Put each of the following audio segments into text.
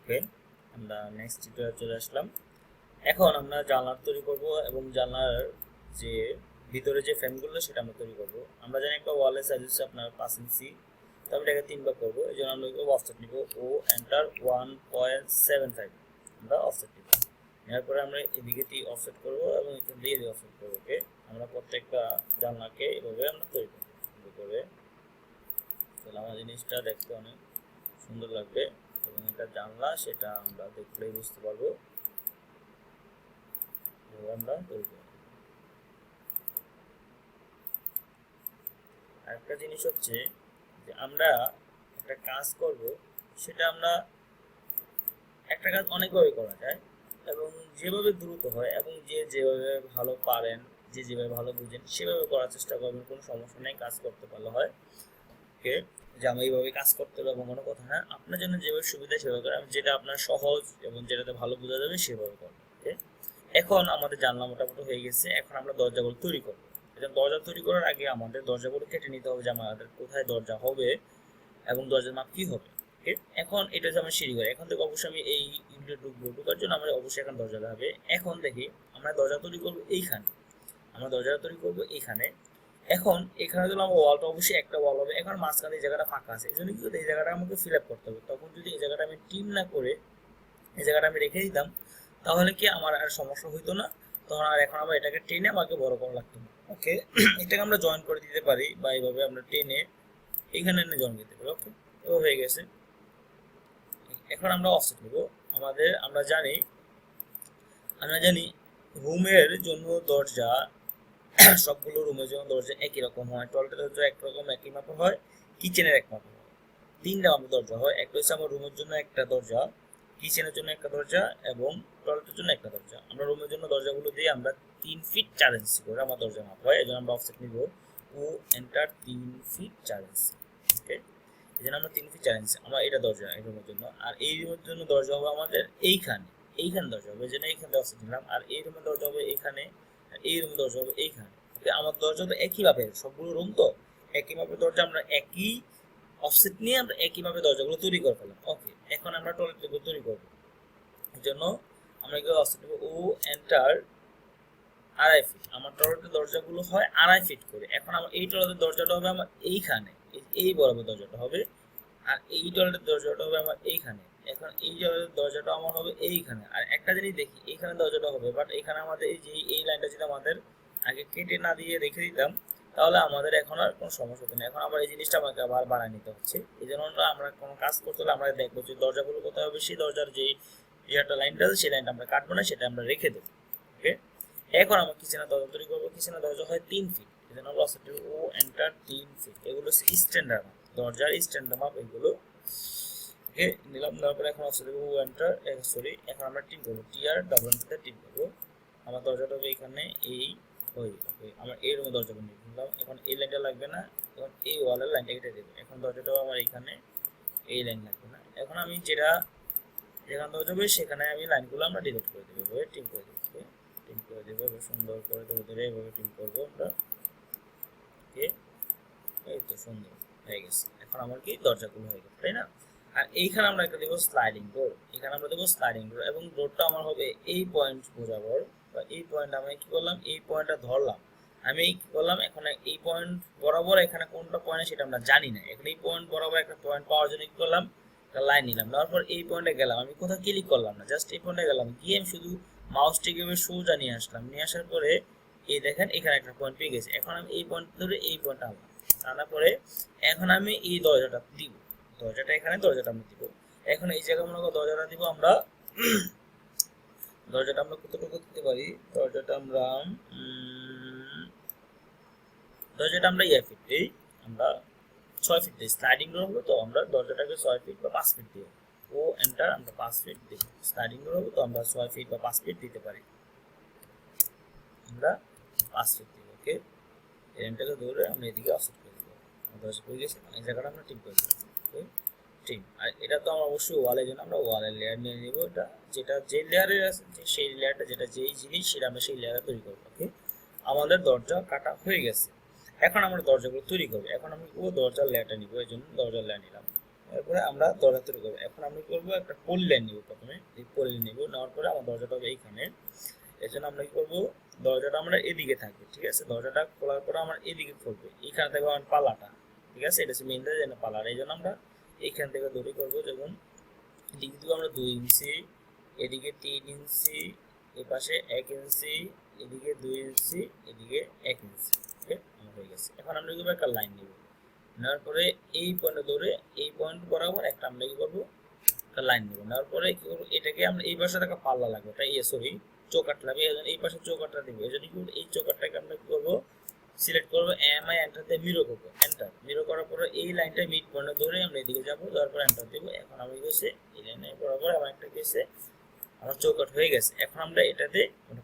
ওকে, আমরা নেক্সট টিউটোরিয়ালে চলে আসলাম। এখন আমরা জানলা তৈরি করব এবং জানলার যে ভিতরে যে ফ্রেমগুলো সেটা আমরা তৈরি করব। আমরা জানি একটা ওয়ালের সাইজ হচ্ছে আপনার 5 ইঞ্চি, তো আমি এটাকে 3 ভাগ করব। এই জন্য আমরা অফসেট নিব ও এন্টার 1.75 আমরা অফসেট নিব। এরপরে আমরা এদিকে অফসেট করব এবং এখান দিয়ে অফসেট করব। ওকে, আমরা প্রত্যেকটা জানলাকে এভাবে আমরা তৈরি করব করে, তাহলে আমার জিনিসটা দেখতে অনেক সুন্দর লাগবে এবং এটা জানলা সেটা আমরা দেখলেই বুঝতে পারবো। আমরা তৈরি করব। আরেকটা জিনিস হচ্ছে যে আমরা একটা কাজ করব, সেটা আমরা একটা কাজ অনেকভাবে করা যায় এবং যেভাবে দ্রুত হয় এবং যেভাবে ভালো পারেন, যেভাবে ভালো বুঝেন সেভাবে করার চেষ্টা করবেন। কোনো সমস্যা নেই, কাজ করতে ভালো হয়। ওকে, যে আমি এইভাবে কাজ করতে হবে এমন কোনো কথা না, আপনার জন্য যেভাবে সুবিধা সেভাবে করেন, যেটা আপনার সহজ এবং যেটাতে ভালো বোঝা যাবে সেভাবে করবেন। ওকে, এখন আমাদের জানলা মোটামুটি হয়ে গেছে। এখন আমরা দরজাগুলো তৈরি করব। এখন দরজা তৈরি করার আগে আমাদের দরজাগুলো কেটে নিতে হবে যে আমাদের কোথায় দরজা হবে এবং দরজার মাপ কি হবে। ওকে, এখন এটা হচ্ছে আমার সিঁড়ি ঘর। এখন থেকে অবশ্যই আমি এই ইউনিটে ঢুকবো, ঢোকার জন্য আমার অবশ্যই এখন দরজা লাগবে। এখন দেখি আমরা দরজা তৈরি করবো এইখানে, আমরা দরজাটা তৈরি করবো এইখানে। এখন এখানে যদি আমার ওয়ালটা অবশ্যই একটা ওয়াল হবে, এখন মাঝখানে এই জায়গাটা ফাঁকা আছে, এই জন্য কিন্তু এই জায়গাটা আমাকে ফিল আপ করতে হবে। তখন যদি এই জায়গাটা আমি টিম না করে এই জায়গাটা আমি রেখে দিতাম, তাহলে কি আমার আর সমস্যা হইতো না। তখন আর এখন আবার এটাকে টেনে আমাকে বড় করা লাগতো না। ওকে, এটাকে আমরা জয়েন করে দিতে পারি বা এইভাবে আমরা টেনে এখানে এনে জয়েন করতে পারি। ওকে, তো হয়ে গেছে। এখন আমরা অফসেট নেব। আমরা জানি রুমের জন্য দরজা সবগুলো রুমের জন্য দরজা একই রকম হয়, টয়লেটের দরজা একরকম একই মাপের হয়, কিচেনের এক মাপের হয়। তিনটা মাপের দরজা হয়, একটা হচ্ছে আমার রুমের জন্য একটা দরজা, কিচেনের জন্য একটা দরজা এবং টয়লেটের জন্য একটা দরজা। আমরা রুমের জন্য দরজাগুলো দিয়ে আমরা 3 ফিট 4 ইঞ্চি করে আমার দরজা মাপ হয়, এজন্য আমরা অফসেট নিব ও এন্টার 3 ফিট 4 ইঞ্চি। ওকে, এজন্য আমরা 3 ফিট 4 ইঞ্চি আমার এটা দরজা এই রুমের জন্য। আর এই রুমের জন্য দরজা হবে আমাদের এইখানে দরজা হবে, যেন এইখানে অফসেট নিলাম। আর এই রুমের দরজা হবে এইখানে, আর এই রুমের দরজা হবে এইখানে। আমার দরজা তো একই মাপের, সবগুলো রুম তো একই মাপের দরজা, আমরা একই অফসেট নিয়ে আমরা একই মাপের দরজাগুলো তৈরি করে ফেলাম। ওকে, এখন আমরা টয়লেটগুলো তৈরি করব। এর জন্য আমরা কি অফসেট নেব ও এন্টার 2.5 ফিট। আমার টয়লেটের দরজাগুলো হয় 2.5 ফিট করে। এখন আমার এই টয়লেটের দরজাটা হবে আমার এইখানে, এই বরাবর দরজাটা হবে, আর এই টয়লেটের দরজাটা হবে আমার এইখানে। এখন এই টয়লেটের দরজাটা আমার হবে এইখানে। আর একটা জিনিস দেখি, এইখানে দরজাটা হবে, বাট এখানে আমাদের এই লাইনটা যদি আমাদের আগে কেটে না দিয়ে রেখে দিতাম, তাহলে আমাদের এখন আর কোনো সমস্যা হতো না। এখন আবার এই জিনিসটা আমাকে আবার বানায় নিতে হচ্ছে। এই জন্য আমরা কোনো কাজ করতে হলে আমরা দেখবো যে দরজাগুলো কোথায় হবে, সেই দরজার যে একটা লাইনটা আছে সেই লাইনটা আমরা কাটবো না, সেটা আমরা রেখে দেবো। ওকে, এখন আমরা কিচেনের দরজা তৈরি করবো। কিচেনের দরজা হয় 3 ফিট, এই জন্য আমরা অফসেট ও এন্টার 3 ফিট। এগুলো হচ্ছে স্ট্যান্ডার্ড মাপ, দরজার স্ট্যান্ডার্ড মাপ এগুলো। ওকে, নিলাম, নেওয়ার পরে এখন অফসেট ও এন্টার এখন আমরা টিম করবো, টিআর ডাবল এন্টারতে টিম করবো। আমার দরজাটা হবে এখানে এই ওই। ওকে, আমরা এই রুমে দরজাটা নিয়ে নিলাম। এখন এই লাইনটা লাগবে না, এখন এই ওয়ালের লাইনটা কেটে দেবো। এখন দরজাটাও আমার এখানে এই লাইন লাগবে না। এখন আমি যেখানে দরজা হবে সেখানে আমি লাইনগুলো আমরা ডিলিট করে দেবো, এভাবে টিম করে দেবো। টিম করে দেবো, এবার সুন্দর করে ধরে এভাবে টিম করবো আমরা। ওকে, এই তো সুন্দর হয়ে গেছে। এখন আমার কি দরজাগুলো হয়ে গেছে, তাই না? আর এইখানে আমরা একটা দেবো স্লাইডিং ডোর, এখানে আমরা দেবো স্লাইডিং ডোর এবং ডোরটা আমার হবে এই পয়েন্ট বরাবর, বা এই পয়েন্ট আমি কি করলাম, এই পয়েন্টটা ধরলাম। আমি কি করলাম, এখন এই পয়েন্ট বরাবর এখানে কোনটা পয়েন্ট সেটা আমরা জানি না। এখন এই পয়েন্ট বরাবর একটা পয়েন্ট পাওয়ার জন্য কি করলাম, একটা লাইন নিলাম, নেওয়ার পর এই পয়েন্টে গেলাম। আমি কোথাও ক্লিক করলাম না, জাস্ট এই পয়েন্টে গেলাম, গিয়ে আমি শুধু মাউসটিকে সোজা নিয়ে আসলাম। নিয়ে আসার পরে এই দেখেন এখানে একটা পয়েন্ট পেয়ে গেছে। এখন আমি এই পয়েন্ট ধরে এই পয়েন্টটা আনলাম, আনার পরে এখন আমি এই দরজাটা দিব, দরজাটা এখানে দরজাটা আমি দিব। এখন এই জায়গায় মনে করো দরজাটা দিব আমরা দরজাটা আমরা কতটুকু দিতে পারি, দরজাটা আমরা ফিট দিই, আমরা 6 ফিট দিই। স্লাইডিং ডোর হবে তো আমরা দরজাটাকে 6 ফিট বা 5 ফিট দিই। ও এন্টার আমরা 5 ফিট দিই। স্লাইডিং ডোর হবে তো আমরা 6 ফিট বা 5 ফিট দিতে পারি, আমরা 5 ফিট দিব। ওকে, এন্টারকে ধরে আমরা এদিকে অফসেট করে দিব। আমাদের হয়ে গেছে, এই জায়গাটা আমরা ঠিক করে দিলাম। ওকে, ঠিক। আর এটা তো আমরা অবশ্যই ওয়ালের জন্য আমরা ওয়ালের লেয়ার নিয়ে নিব, এটা যেটা যে লেয়ারের আছে সেই লেয়ারটা, যেটা যেই জিনিস সেটা আমরা সেই লেয়ারে তৈরি করব। ওকে, আমাদের দরজা কাটা হয়ে গেছে। এখন আমরা দরজাগুলো তৈরি করব। এখন আমি দরজার লেয়ারটা নিব, এই জন্য দরজার লেয়ার নিলাম। তারপরে আমরা দরজা তৈরি করবো। এখন আমরা কি করবো, একটা পলি লাইন নিব। প্রথমে এই পলি লাইন নিব, নেওয়ার পরে আমার দরজাটা হবে এইখানে। এর জন্য আমরা কি করবো, দরজাটা আমরা এদিকে থাকবে, ঠিক আছে। দরজাটা খোলার পরে আমার এদিকে খুলবে, এইখানে থাকবে আমার পাল্লাটা, ঠিক আছে। এটা হচ্ছে মেন পাল্লাটা। এই জন্য আমরা এইখান থেকে দড়ি করবো। যেমন এদিকে দিব আমরা 2 ইঞ্চি, এদিকে 3 ইঞ্চি, এ পাশে 1 ইঞ্চি, এদিকে 2 ইঞ্চি, এদিকে 1 ইঞ্চি। ওকে, আমার হয়ে গেছে। এখন আমরা কি করবো, একটা লাইন নিব। নেওয়ার পরে এই পয়েন্টে ধরে এই পয়েন্ট বরাবর একটা আমরা কি করবো, একটা লাইন নেব। নেওয়ার পরে কি করবো, এটাকে আমরা এই পাশে একটা পাল্লা লাগবে, এটা সরি চৌকাট লাগবে। এই জন্য এই পাশে চৌকাটটা দিব। এই জন্য কি করবো, এই চৌকাটটাকে আমরা কি করবো, সিলেক্ট করবো, এমআই এন্টারতে মিরর করবো। এন্টার মিরর করার পরে এই লাইনটা মিড পয়েন্টে ধরে আমরা এদিকে যাবো, যাওয়ার পর এন্টার দেবো। এখন আমি গেছে এই লাইনে বরাবর আমার একটা গেছে, আমার চৌকাট হয়ে গেছে। এখন আমরা এটাতে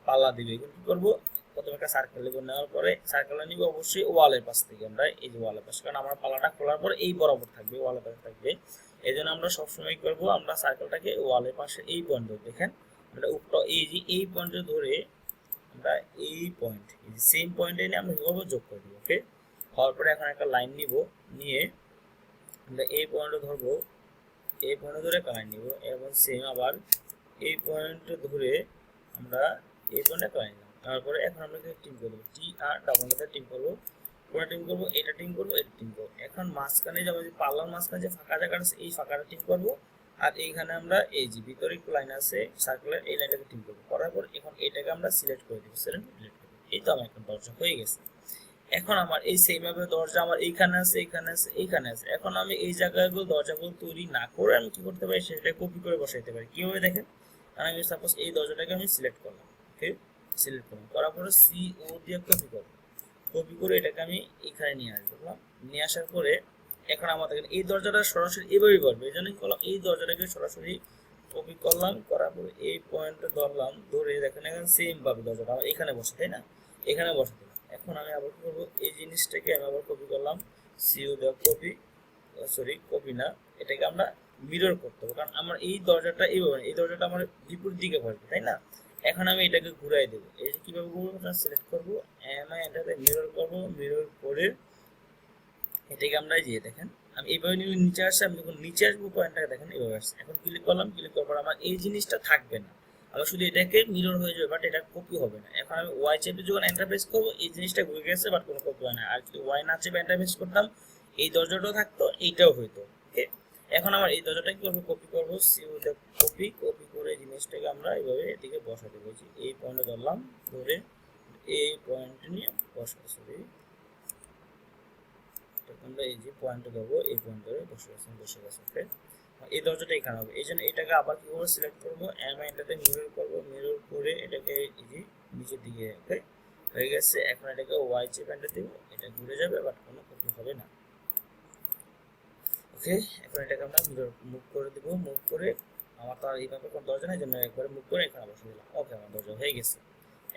পাল্লা দিব। এখন কি করবো, প্রথমে একটা সার্কেল নেব। নেওয়ার পরে সার্কেলটা নিব অবশ্যই ওয়ালের পাশ থেকে। আমরা এই যে ওয়ালের পাশে, কারণ আমার পাল্লাটা খোলার পরে এই বরাবর থাকবে, ওয়ালের পাশে থাকবে। এই জন্য আমরা সবসময় করব, আমরা সার্কেলটাকে ওয়ালের পাশে এই পয়েন্ট ধরে, দেখেন আমরা উপটা এই যে এই পয়েন্টে ধরে আমরা এই পয়েন্ট, এই যে সেম পয়েন্টে নিয়ে আমরা কি করবো, যোগ করে দিব। ওকে, হওয়ার পরে এখন একটা লাইন নিব, নিয়ে আমরা এই পয়েন্টে ধরবো, এই পয়েন্টে ধরে একটা লাইন নিব, এবং সেম আবার এই পয়েন্ট ধরে আমরা এই পয়েন্টে একটা লাইন নিলাম। তারপরে এখন আমরা টিম করবো, টি আর ডাবল লেটার টিম করবো, পুরো টিম করবো, এটা টিম করবো, এটা টিম করবো। এখন মাঝখানে যে আমাদের পাল্লার মাঝখানে যে ফাঁকা জায়গা আছে, এই ফাঁকাটা টিম করবো। আর এইখানে আমরা এই যে ভিতরে একটু লাইন আছে সার্কুলার, এই লাইনটাকে টিম করবো। করার পর এখন এটাকে আমরা সিলেক্ট করে দিব, সিলেক্ট করবো। এই তো আমার এখন দরজা হয়ে গেছে। এখন আমার এই সেম ভাবে দরজা আমার এইখানে আছে, এইখানে আছে, এইখানে আছে। এখন আমি এই জায়গাগুলো দরজাগুলো তৈরি না করে আমি কি করতে পারি, সেটা কপি করে বসাইতে পারি। কিভাবে দেখেন, কারণ আমি সাপোজ এই দরজাটাকে আমি সিলেক্ট করলাম। ওকে, সিলেক্ট করলাম, করার পরে CO দিয়ে কপি করবো। কপি করে এটাকে আমি এখানে নিয়ে আসবো। নিয়ে আসার পরে এখন আমাদের এই দরজাটা সরাসরি এভাবেই করবে। এই জন্য কি করলাম, এই দরজাটাকে সরাসরি কপি করলাম, করার পরে এই পয়েন্টটা ধরলাম, ধরে দেখেন এখন সেম ভাবে দরজাটা আমার এখানে বসে, তাই না, এখানে বসে দিলাম। এখন আমি আবার কি করবো, এই জিনিসটাকে আমি আবার কপি করলাম, CO দেওয়া কপি, সরি কপি না, এটাকে আমরা মিরর করতে হবে। কারণ আমার এই দরজাটা এইভাবে, এই দরজাটা আমার বিপরীত দিকে বসবে, তাই না। এখন আমি এটাকে ঘুরাই দেবো। এই যে কিভাবে ঘুরবো, সিলেক্ট করবো, এমআই এটাতে মিরর করবো, মিরর করে এটাকে আমরা যে দেখেন আমি এইভাবে নিচে আসছে, আমি যখন নিচে আসবো পয়েন্টটাকে দেখেন এইভাবে আসছে। এখন ক্লিক করলাম, ক্লিক করার পর আমার এই জিনিসটা থাকবে না, আমার শুধু এটাকে মিরর হয়ে যাবে, বাট এটা কপি হবে না। এখন আমি ওয়াই চেপে যখন এন্টার প্রেস করবো, এই জিনিসটা ঘুরে গেছে, বাট কোনো কপি হয় না। আর যদি ওয়াই না চেপে এন্টার প্রেস করতাম, এই দরজাটাও থাকতো, এইটাও হইতো। ওকে, এখন আমার এই দরজাটা কি করবো, কপি করবো, কপি কপি করে জিনিসটাকে আমরা এইভাবে এদিকে বসাতে বলছি। এই পয়েন্টে ধরলাম, ধরে এই পয়েন্ট নিয়ে বসাতে, সরি আমরা এই যে পয়েন্টে দেবো, এই পয়েন্ট ধরে বসে গেছে। ওকে, এই দরজাটা এখানে হবে। এই জন্য এটাকে আবার কি করবো, সিলেক্ট করবো, এটাতে মিরর করবো, মিরর করে এটাকে এই যে নিচের দিকে। ওকে, হয়ে গেছে। এখন এটাকে ওয়াই চেপ এন্টার দেবো, এটা ঘুরে যাবে, বাট কোনো কপি হবে না। ওকে, এখন এটাকে আমরা মিরর মুভ করে দেবো, মুভ করে আমার তো আর এইভাবে কোনো দরজা নেই, জন্য একবারে মুভ করে এখানে বসে দিলাম। ওকে, আমার দরজা হয়ে গেছে।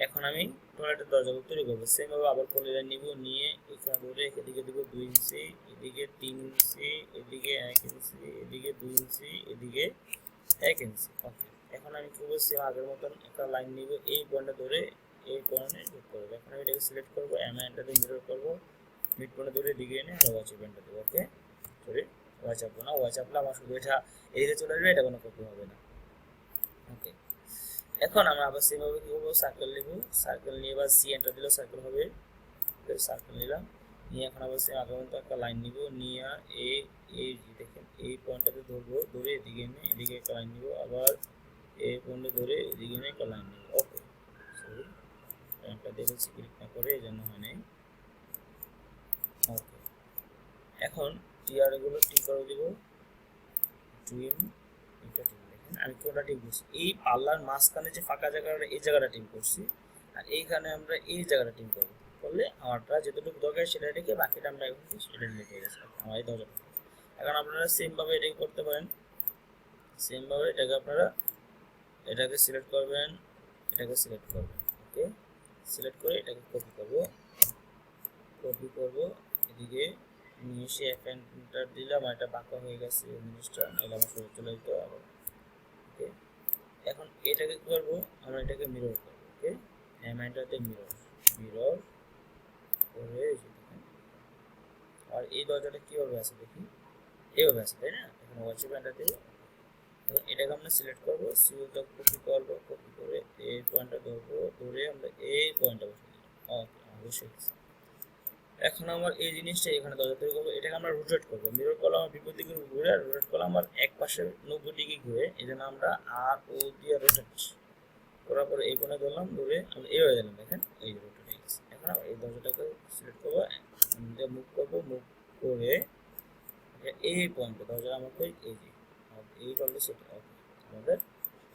এখন আমি টয়লেটের দরজাগুলো তৈরি করবো। সেম ভাবে আবার পলিলাইন নিব, নিয়ে এখানে ধরে এদিকে দিব 2 ইঞ্চি, এদিকে 3 ইঞ্চি, এদিকে 1 ইঞ্চি, এদিকে 2 ইঞ্চি, এদিকে 1 ইঞ্চি। ওকে, এখন আমি কি করবো, সেম আগের মতন একটা লাইন নিব, এই পয়েন্টে ধরে এই পয়েন্টে যোগ করবো। এখন আমি এটাকে সিলেক্ট করবো, এন্টারতে মিরর করবো, মিড পয়েন্টে ধরে এদিকে এনে ওয়াচ পয়েন্টে দেবো। ওকে, সরি ওয়াচ চাপবো না, ওয়াচ চাপলে আমার শুধু এটা এদিকে চলে আসবে, এটা কোনো কপি হবে না। ওকে, এখন আমরা আবার সেমভাবে কি করবো, সার্কেল নিব, সার্কেল নিয়ে এবার সি এন্টার দিলেও সার্কেল হবে। সার্কেল নিলাম, নিয়ে এখন আবার সেম আগের মতো একটা লাইন নিব, নিয়ে এই দেখেন এই পয়েন্টটাতে ধরবো, ধরে এদিকে এনে এদিকে একটা লাইন নিব, আবার এই পয়েন্টে ধরে এদিকে এনে একটা লাইন নিব। ওকে, সরি লাইনটা দেখেছি ক্লিক না করে, এই জন্য হয় নাই। ওকে, এখন টিআর গুলো টিম করে দিব, টুইন এটা টিম। দেখেন আমি কোনটা টিম করছি, এই পাল্লার মাঝখানে যে ফাঁকা জায়গাটা, এই জায়গাটা টিম করছি, আর এইখানে আমরা এই জায়গাটা টিম করবো। করলে আমারটা যতটুকু দরকার সেটা রেখে বাকিটা আমরা এখন সেটা রেখে গেছে আমার এই দরজাটা। এখন আপনারা সেম ভাবে এটাকে করতে পারেন, সেম ভাবে এটাকে আপনারা এটাকে সিলেক্ট করবেন, এটাকে সিলেক্ট করবেন। ওকে, সিলেক্ট করে এটাকে কপি করব, কপি করব, এদিকে নিয়ে এসে এন্টার দিলাম, এটা বাঁকা হয়ে গেছে জিনিসটা, নাহলে আমার সরে চলে যেত আবার। ওকে, এখন এটাকে কি করবো, আমরা এটাকে মিরর করবো। ওকে, এন্টারতে মিরর, মিরর করে, আর এই দরজাটা কিভাবে আছে দেখি, এইভাবে আছে, তাই না। হোয়াটসঅ্যাপ এন্টার দেব। এটাকে আমরা সিলেক্ট করব, সিওটা কপি করব, কপি করে এই পয়েন্টটা ধরবো, ধরে আমরা এই পয়েন্টটা বসিয়ে দিলাম। ওকে, অবশ্যই। এখন আমার এই জিনিসটা এখানে দরজা তৈরি করবো, এটাকে আমরা রোটেট করবো। মিরর কলাম আমার বিপরীত দিকে ঘুরে, রোটেট কলাম আমার এক পাশে 90 ডিগ্রি ঘুরে, এই জন্য আমরা আর ও দিয়ে রোটেট করার পরে এই কোণে ধরলাম, ধরে আমরা এইভাবে দিলাম, দেখেন এই যে রোটেট হয়ে গেছে। এখন আমরা এই দরজাটাকে সিলেক্ট করবো, মুভ করবো, মুভ করে এই পয়েন্টে দরজা আমাকে এই যে এই টলটা সেট আমাদের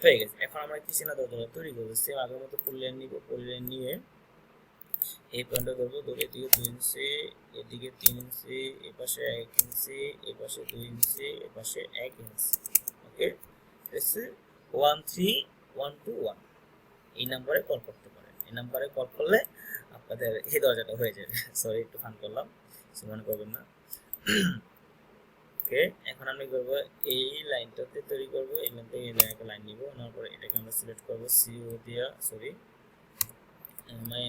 হয়ে গেছে। এখন আমরা কি সিনা দরজাটা তৈরি করবো, সেম আগের মতো ফুল লাইন নিব, ফুল লাইন নিয়ে এই পয়েন্টটা ধরবো, ধরে এদিকে 2 ইঞ্চি, এদিকে 3 ইঞ্চি, এই পাশে 1 ইঞ্চি, এই পাশে 2 ইঞ্চি, এই পাশে 1 ইঞ্চি। ওকে, এসে 1 3 1 2 1 এই নাম্বারে কল করতে পারেন। এই নাম্বারে কল করলে আপনাদের এই দরজাটা হয়ে যাবে। সরি, একটু ফান করলাম, কিছু মনে করবেন না। ওকে, এখন আমি করব এই লাইনটাতে তৈরি করব, এই লাইন থেকে এই লাইনে একটা লাইন নিব, নেওয়ার পরে এটাকে আমরা সিলেক্ট করব সিও দিয়া, সরি এমআই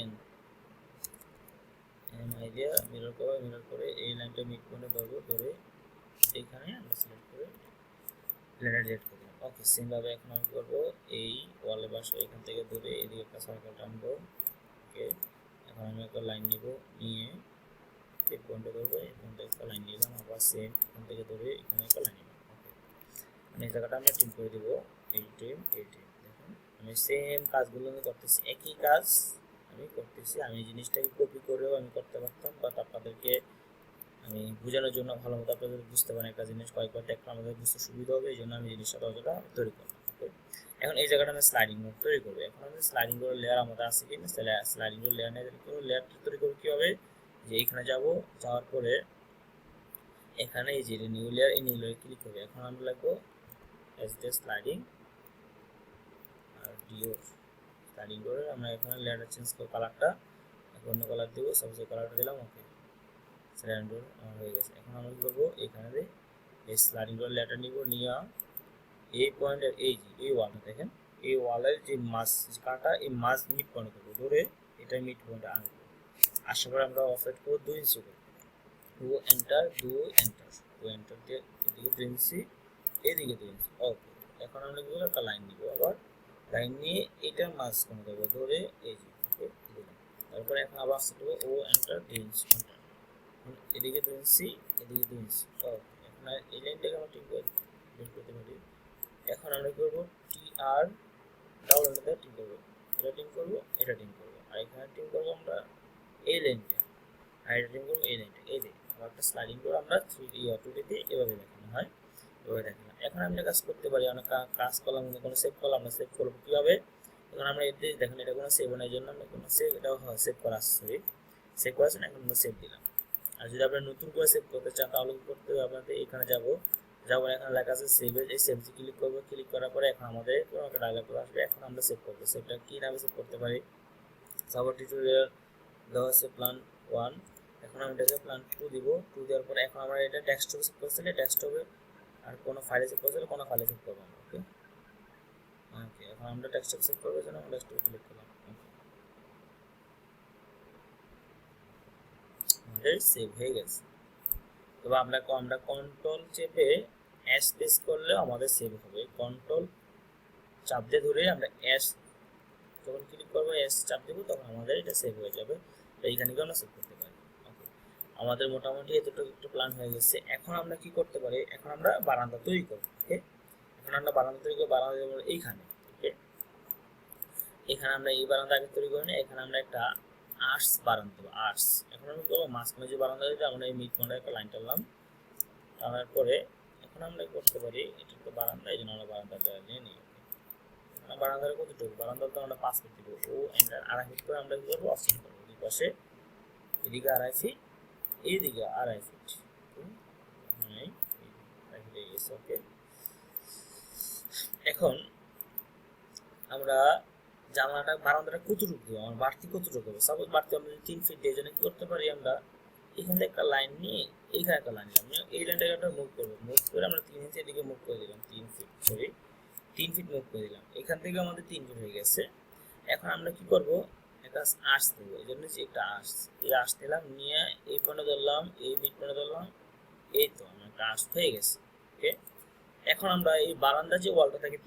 দিয়া মিরর করব, মিরর করে এই লাইনটা মিড পয়েন্টে ধরবো, ধরে এইখানে আমরা সিলেক্ট করে লাইনটা ডিলিট করে দিলাম। ওকে, সেম ভাবে এখন আমি করব এই ওয়ালের পাশে এখান থেকে ধরে এদিকে একটা সার্কেল টানবো। ওকে, এখন আমি একটা লাইন নিব, নিয়ে এই পয়েন্টে ধরবো, এই পয়েন্টে একটা লাইন নিলাম, আবার সেম এখান থেকে ধরে এখানে একটা লাইন নিলাম। ওকে, মানে এই জায়গাটা আমরা টিম করে দিব, এই টিম, এই টিম। দেখুন আমি সেম কাজগুলো আমি করতেছি, একই কাজ আমি করতেছি। আমি এই জিনিসটাকে কপি করেও আমি করতে পারতাম, বাট আপনাদেরকে আমি বোঝানোর জন্য ভালো মতো আপনাদের বুঝতে পারেন একটা জিনিস, কয়েকবার দেখলে আমাদের বুঝতে সুবিধা হবে, এই জন্য আমি জিনিসটা দরজাটা তৈরি করলাম। ওকে, এখন এই জায়গাটা আমি স্লাইডিং মোড তৈরি করবো। এখন আমি স্লাইডিং করে লেয়ার আমাদের আছে কিনা, স্লাইডিং করে লেয়ার নিয়ে লেয়ারটা তৈরি করবো কীভাবে, যে এইখানে যাব, যাওয়ার পরে এখানে এই যে নিউ লেয়ার, এই নিউ লেয়ারে ক্লিক করবে। এখন আমরা লাগবো এস ডি স্লাইডিং আর ডিও স্লাইডিং করে আমরা এখানে লেয়ারটা চেঞ্জ করব, কালারটা অন্য কালার দেবো, সবচেয়ে কালারটা দিলাম। ওকে, স্লাইডিং ডোর আমার হয়ে গেছে। এখন আমরা কি করবো, এখানে এই স্লাইডিং ডোর লেয়ারটা নিব, নিয়ে এই পয়েন্টের এই যে এই ওয়ালটা দেখেন, এই ওয়ালের যে মাছ কাটা, এই মাছ মিড পয়েন্ট করবো, ধরে এটা মিড পয়েন্টে আনবো। আসার পরে আমরা অফসেট করবো 2 ইঞ্চি করে, 2 এন্টার, 2 এন্টার, 2 এন্টার দিয়ে এদিকে 2 ইঞ্চি, এদিকে 2 ইঞ্চি। ওকে, এখন আমরা কি একটা লাইন দিব, আবার লাইন নিয়ে এটার মাছ কোনো দেবো, ধরে এই যে ওকে দিলাম। তারপরে এখন আবার অফসেট করবো, ও এন্টার, 2 ইঞ্চি এন্টার, এদিকে 2 ইঞ্চি, এদিকে 2 ইঞ্চি। ওকে, এখন এই লাইনটাকে আমরা ঠিক করতে পারি। এখন আমরা কি করবো, টি আর ডাবল এন্টার টিম করবো, এটা টিম করবো, এটা টিম করবো, আর এখানে টিম করবো আমরা এই লাইনটা, আর এটা টিম করবো এই লাইনটা। এই দেখি আবার একটা স্লাইডিং করে আমরা 3D আর 2D দিয়ে এভাবে দেখানো হয়, এভাবে দেখানো। এখন আমরা কাজ করতে পারি, অনেক কাজ করলাম, কোনো সেভ করলাম, আমরা সেভ করবো কীভাবে, এখন আমরা এতে দেখেন এটা কোনো সেভ নেই, জন্য আমরা কোনো সেভ, এটা সেভ করা আছে, সরি সেভ করা আছে না, এখন আমরা সেভ দিলাম। আর যদি আপনারা নতুন করে সেভ করতে চান তাহলে কি করতে হবে, আপনাদের এখানে যাবো, যাওয়ার এখানে লেখা আছে সেভ, এই সেভে ক্লিক করবো, ক্লিক করার পরে এখন আমাদের কোনো একটা ডায়লগ আসবে। এখন আমরা সেভ করবো, সেভটা কী নামে সেভ করতে পারি, সার্ভার টিউটোরিয়াল দেওয়া আছে প্ল্যান 1, এখন আমি এটাকে প্ল্যান 2 দিব, 2 দেওয়ার পরে এখন আমরা এটা ডেস্কটপে সেভ করতে, ডেস্কটপে, আর কোনো ফাইলে সেভ করতে, কোনো ফাইলে সেভ করবো আমরা। ওকে, ওকে, এখন আমরা ডেস্কটপ সেভ করবো, জন্য আমরা ডেস্কটপে ক্লিক করলাম, আমাদের সেভ হয়ে গেছে। তবে আমরা কন্ট্রোল চেপে এস প্রেস করলে আমাদের সেভ হবে, কন্ট্রোল চাপ দিয়ে ধরে আমরা এস যখন ক্লিক করবো, এস চাপ দেবো, তখন আমাদের এটা সেভ হয়ে যাবে। তো এইখানে গিয়ে আমরা সেভ করতে পারি। ওকে, আমাদের মোটামুটি এতটুকু একটু প্ল্যান হয়ে গেছে। এখন আমরা কি করতে পারি, এখন আমরা বারান্দা তৈরি করবো। ওকে, এখন আমরা বারান্দা তৈরি করে বারান্দা দেবো এইখানে। ওকে, এখানে আমরা এই বারান্দা আগে তৈরি করে নিই, এখানে আমরা একটা আর্টস বারান্দা দেবো, আর্টস। এখন আমরা করবো মাঝখানে যে বারান্দা দিতে, আমরা এই মিড পয়েন্টে একটা লাইন টানলাম, টানার পরে এখন আমরা করতে পারি, এটা একটা বারান্দা, এই জন্য আমরা বারান্দাটা নিয়ে নিই। বারান্দার কতটুকু, বারান্দা তো আমরা 5 ফিট দিব, ও এন্টার 2.5 ফিট করে আমরা কি করবো, অপশন করবো দুই পাশে, এদিকে 2.5 ফিট, এইদিকে 2.5 ফিট, ওকে। এখন আমরা জানলাটা বারান্দাটা কতটুকু দেবো, আমার বাড়তি কতটুকু হবে, সাপোজ বাড়তি আমরা 3 ফিট দিয়ে, জন্য কি করতে পারি, আমরা এখান থেকে একটা লাইন নিয়ে এইখানে একটা লাইন নিলাম, এই লাইনটাকে একটা মুভ করবো, মুভ করে আমরা 3 ইঞ্চি এদিকে মুভ করে দিলাম, 3 ফিট, সরি 3 ফিট মুভ করে দিলাম, এখান থেকে আমাদের 3 ফিট হয়ে গেছে। এখন আমরা কি করব, একটা আর্চ দেবো, এই জন্য একটা আর্চ, এই আর্চ দিলাম, নিয়ে এই পয়েন্টে ধরলাম, এই মিড পয়েন্টে ধরলাম, এই তো আমার একটা আর্চ হয়ে গেছে। ওকে, এখন আমরা এই বারান্দা যে ওয়ালটা থাকে